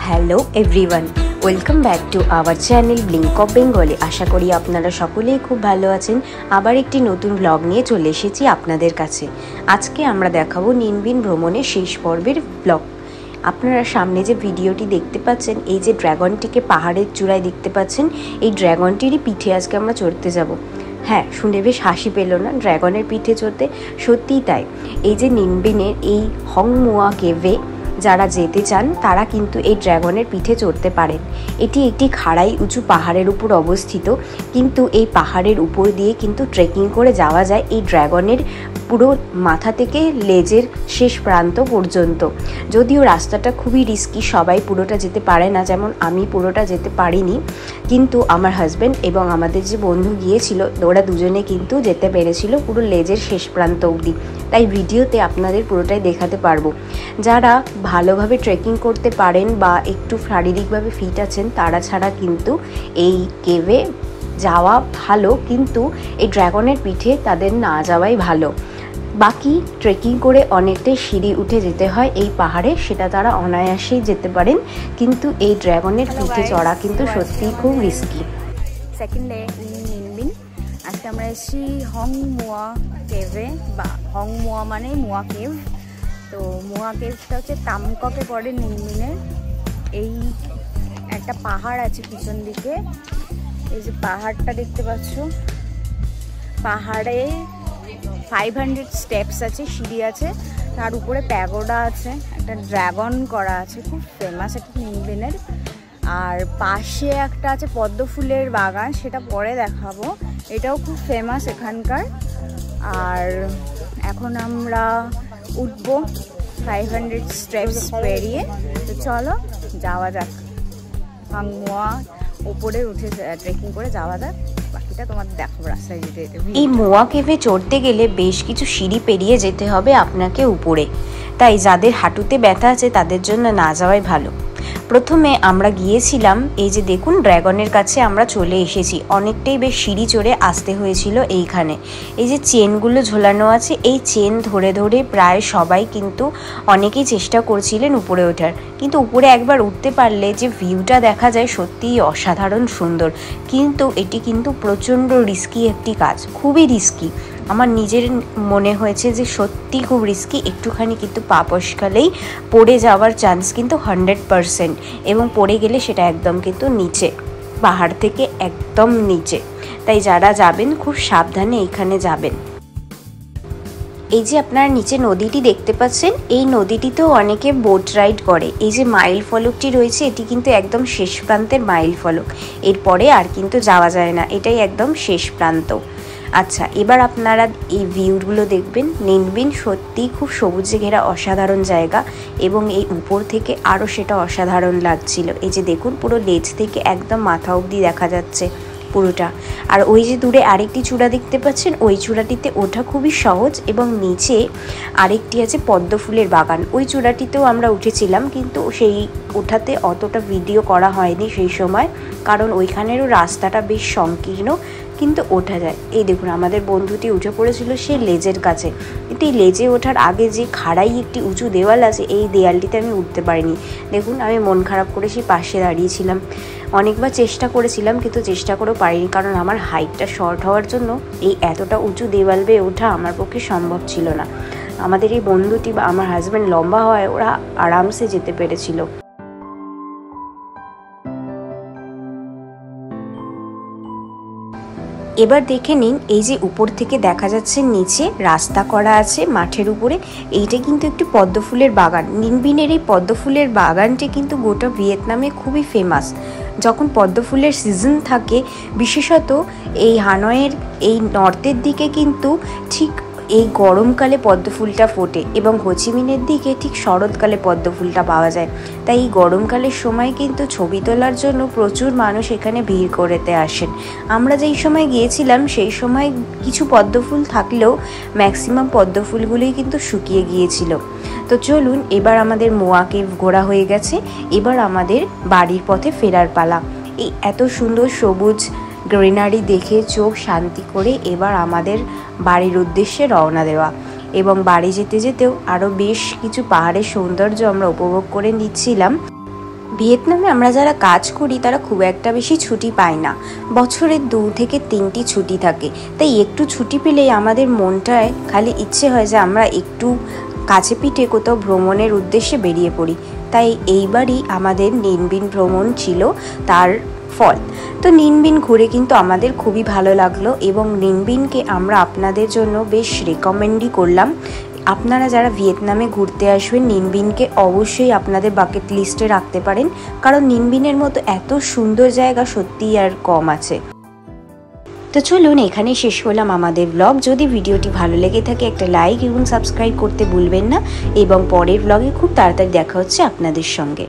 Hello everyone, welcome back to our channel blink of Bengali. আশা করি আপনারা সকলেই খুব ভালো আছেন। আবার একটি নতুন ব্লগ নিয়ে চলে এসেছি আপনাদের কাছে। আজকে আমরা দেখাবো নিনবিন ভ্রমণের শেষ পর্বের ব্লগ। আপনারা সামনে যে ভিডিওটি দেখতে পাচ্ছেন, এই যে ড্রাগনটিকে পাহাড়ের চূড়ায় দেখতে পাচ্ছেন, এই ড্রাগনটিরই পিঠে আজকে আমরা চড়তে যাব। হ্যাঁ, শুনে বেশ হাসি পেল না ড্রাগনের পিঠে চড়তে? সত্যিই তাই। এই যে নিনবিনের এই হংমুয়া কেভে যারা যেতে চান তারা কিন্তু এই ড্রাগনের পিঠে চড়তে পারেন। এটি একটি খাড়াই উঁচু পাহাড়ের উপর অবস্থিত, কিন্তু এই পাহাড়ের উপর দিয়ে কিন্তু ট্রেকিং করে যাওয়া যায় এই ড্রাগনের পুরো মাথা থেকে লেজের শেষ প্রান্ত পর্যন্ত। যদিও রাস্তাটা খুবই রিস্কি, সবাই পুরোটা যেতে পারে না, যেমন আমি পুরোটা যেতে পারিনি, কিন্তু আমার হাজব্যান্ড এবং আমাদের যে বন্ধু গিয়েছিল ওরা দুজনে কিন্তু যেতে পেরেছিল পুরো লেজের শেষ প্রান্ত অবধি। তাই ভিডিওতে আপনাদের পুরোটাই দেখাতে পারবো। যারা ভালোভাবে ট্রেকিং করতে পারেন বা একটু শারীরিকভাবে ফিট আছেন তারা ছাড়া কিন্তু এই কেভে যাওয়া ভালো, কিন্তু এই ড্রাগনের পিঠে তাদের না যাওয়াই ভালো। বাকি ট্রেকিং করে অনেকটাই সিঁড়ি উঠে যেতে হয় এই পাহাড়ে, সেটা তারা অনায়াসেই যেতে পারেন, কিন্তু এই ড্রাগনের পিঠে চড়া কিন্তু সত্যিই খুব রিস্কি। সেকেন্ড ডে ইন নিনবিন। আজকে আমরা এসেছি হংমুয়া কেভে, বা হংমুয়া মানে মুয়া কেভ। তো মুয়া কেভটা হচ্ছে তামককে পড়ে নিনবিনের। এই একটা পাহাড় আছে পিছন দিকে, এই যে পাহাড়টা দেখতে পাচ্ছ, পাহাড়ে 500 স্টেপস আছে, সিঁড়ি আছে, তার উপরে প্যাগোডা আছে, একটা ড্রাগন করা আছে, খুব ফেমাস একটা নিনবিনের। আর পাশে একটা আছে পদ্ম ফুলের বাগান, সেটা পরে দেখাবো, এটাও খুব ফেমাস এখানকার। আর এখন আমরা উঠবো 500 স্টেপস পেরিয়ে। তো চলো যাওয়া যাক, হংমুয়া উপরে উঠে ট্রেকিং করে যাওয়া যাক। বাকিটা তোমাদের দেখাবো রাস্তায় যেতে যেতে। এই মুয়া কেভে চড়তে গেলে বেশ কিছু সিঁড়ি পেরিয়ে যেতে হবে আপনাকে উপরে, তাই যাদের হাঁটুতে ব্যথা আছে তাদের জন্য না যাওয়াই ভালো। প্রথমে আমরা গিয়েছিলাম, এই যে দেখুন ড্রাগনের কাছে আমরা চলে এসেছি। অনেকটাই বেশ সিঁড়ি চড়ে আসতে হয়েছিল এইখানে। এই যে চেনগুলো ঝোলানো আছে, এই চেন ধরে ধরে প্রায় সবাই কিন্তু অনেকেই চেষ্টা করছিলেন উপরে ওঠার, কিন্তু উপরে একবার উঠতে পারলে যে ভিউটা দেখা যায় সত্যিই অসাধারণ সুন্দর। কিন্তু এটি কিন্তু প্রচণ্ড রিস্কি একটি কাজ, খুবই রিস্কি। আমার নিজের মনে হয়েছে যে সত্যি খুব রিস্কি। একটুখানি কিন্তু পা ফসকালেই পড়ে যাওয়ার চান্স কিন্তু 100%, এবং পড়ে গেলে সেটা একদম কিন্তু নিচে, পাহাড় থেকে একদম নিচে। তাই যারা যাবেন খুব সাবধানে এইখানে যাবেন। এই যে আপনারা নিচে নদীটি দেখতে পাচ্ছেন, এই নদীটিতেও অনেকে বোট রাইড করে। এই যে মাইল ফলকটি রয়েছে, এটি কিন্তু একদম শেষ প্রান্তের মাইল ফলক, এরপরে আর কিন্তু যাওয়া যায় না, এটাই একদম শেষ প্রান্ত। আচ্ছা, এবার আপনারা এই ভিউগুলো দেখবেন। নিনবিন সত্যিই খুব সবুজে ঘেরা অসাধারণ জায়গা, এবং এই উপর থেকে আরও সেটা অসাধারণ লাগছিল। এই যে দেখুন পুরো লেজ থেকে একদম মাথা অবধি দেখা যাচ্ছে পুরোটা। আর ওই যে দূরে আরেকটি চূড়া দেখতে পাচ্ছেন, ওই চূড়াটিতে ওঠা খুবই সহজ, এবং নিচে আরেকটি আছে পদ্ম ফুলের বাগান, ওই চূড়াটিতেও আমরা উঠেছিলাম, কিন্তু সেই ওঠাতে অতটা ভিডিও করা হয়নি সেই সময়, কারণ ওইখানেরও রাস্তাটা বেশ সংকীর্ণ, কিন্তু ওঠা যায়। এই দেখুন আমাদের বন্ধুটি উঠে পড়েছিল সেই লেজের কাছে, কিন্তু এই লেজে ওঠার আগে যে খাড়াই একটি উঁচু দেওয়াল আছে, এই দেয়ালটিতে আমি উঠতে পারিনি। দেখুন আমি মন খারাপ করে সেই পাশে দাঁড়িয়েছিলাম। অনেকবার চেষ্টা করেছিলাম, কিন্তু চেষ্টা করেও পারিনি, কারণ আমার হাইটটা শর্ট হওয়ার জন্য এই এতটা উঁচু দেওয়াল বেয়ে ওঠা আমার পক্ষে সম্ভব ছিল না। আমাদের এই বন্ধুটি বা আমার হাজব্যান্ড লম্বা হওয়ায় ওরা আরামসে যেতে পেরেছিল। এবার দেখে নিন, এই যে উপর থেকে দেখা যাচ্ছে নিচে রাস্তা করা আছে মাঠের উপরে, এইটা কিন্তু একটি পদ্ম ফুলের বাগান। নিনবিনের এই পদ্ম ফুলের বাগানটি কিন্তু গোটা ভিয়েতনামে খুবই ফেমাস। যখন পদ্ম ফুলের সিজন থাকে, বিশেষত এই হানয়ের এই নর্থের দিকে কিন্তু ঠিক এই গরমকালে পদ্ম ফুলটা ফোটে, এবং হোচিমিনের দিকে ঠিক শরৎকালে পদ্ম ফুলটা পাওয়া যায়। তাই এই গরমকালের সময় কিন্তু ছবি তোলার জন্য প্রচুর মানুষ এখানে ভিড় করতে আসেন। আমরা যেই সময় গিয়েছিলাম সেই সময় কিছু পদ্ম ফুল থাকলেও ম্যাক্সিমাম পদ্ম ফুলগুলোই কিন্তু শুকিয়ে গিয়েছিল। তো চলুন, এবার আমাদের মুয়া কেভ ঘোরা হয়ে গেছে, এবার আমাদের বাড়ির পথে ফেরার পালা। এই এত সুন্দর সবুজ গ্রিনারি দেখে চোখ শান্তি করে এবার আমাদের বাড়ির উদ্দেশ্যে রওনা দেওয়া। এবং বাড়ি যেতে যেতেও আরও বেশ কিছু পাহাড়ের সৌন্দর্য আমরা উপভোগ করে নিচ্ছিলাম। ভিয়েতনামে আমরা যারা কাজ করি তারা খুব একটা বেশি ছুটি পায় না, বছরের 2 থেকে 3টি ছুটি থাকে। তাই একটু ছুটি পেলেই আমাদের মনটায় খালি ইচ্ছে হয় যে আমরা একটু কাছে পিঠে কোথাও ভ্রমণের উদ্দেশ্যে বেরিয়ে পড়ি। তাই এইবারই আমাদের নিনবিন ভ্রমণ ছিল তার ফল। তো নিনবিন ঘুরে কিন্তু আমাদের খুবই ভালো লাগলো এবং নিনবিনকে আমরা আপনাদের জন্য বেশ রেকমেন্ডই করলাম। আপনারা যারা ভিয়েতনামে ঘুরতে আসবেন নিনবিনকে অবশ্যই আপনাদের বাকেট লিস্টে রাখতে পারেন, কারণ নিনবিনের মতো এত সুন্দর জায়গা সত্যিই আর কম আছে। তো চলুন এখানেই শেষ করলাম আমাদের ব্লগ। যদি ভিডিওটি ভালো লেগে থাকে একটা লাইক এবং সাবস্ক্রাইব করতে ভুলবেন না, এবং পরের ব্লগে খুব তাড়াতাড়ি দেখা হচ্ছে আপনাদের সঙ্গে।